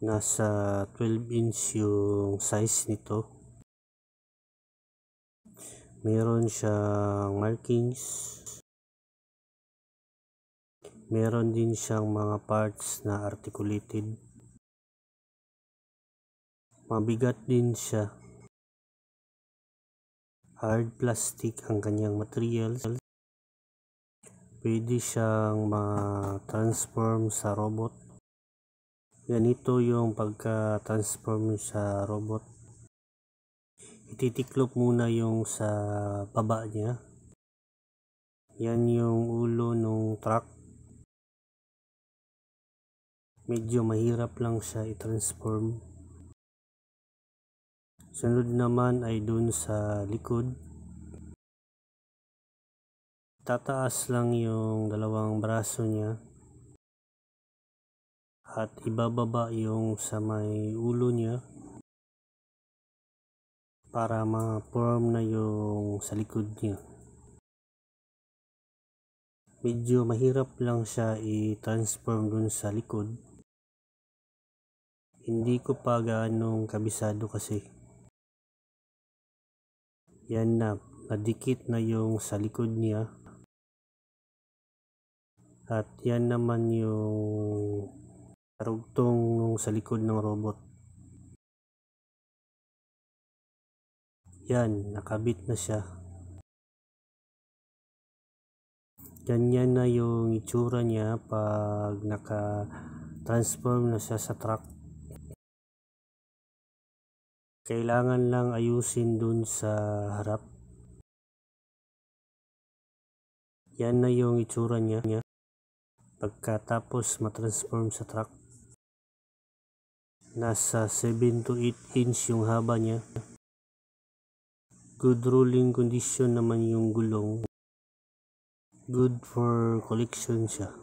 Nasa 12 inch yung size nito. Meron siyang markings. Meron din siyang mga parts na articulated. Mabigat din siya. Hard plastic ang kanyang materials. Pwede siyang ma-transform sa robot. Ganito yung pagka-transform sa robot. Ititiklop muna yung sa baba niya. Yan yung ulo ng truck. Medyo mahirap lang siya i-transform. Sunod naman ay dun sa likod. Tataas lang yung dalawang braso niya. At ibababa yung sa may ulo niya para ma-form na yung sa likod niya. Medyo mahirap lang siya i-transform dun sa likod. Hindi ko pa gaanong kabisado kasi. Yan na, nadikit na yung sa likod niya. At yan naman yung karugtong sa likod ng robot. Yan, nakabit na siya. Ganyan na yung itsura niya pag naka-transform na siya sa truck. Kailangan lang ayusin dun sa harap. Yan na yung itsura niya pagkatapos matransform sa truck. Nasa 7 to 8 inch yung haba niya. Good rolling condition naman yung gulong. Good for collection siya.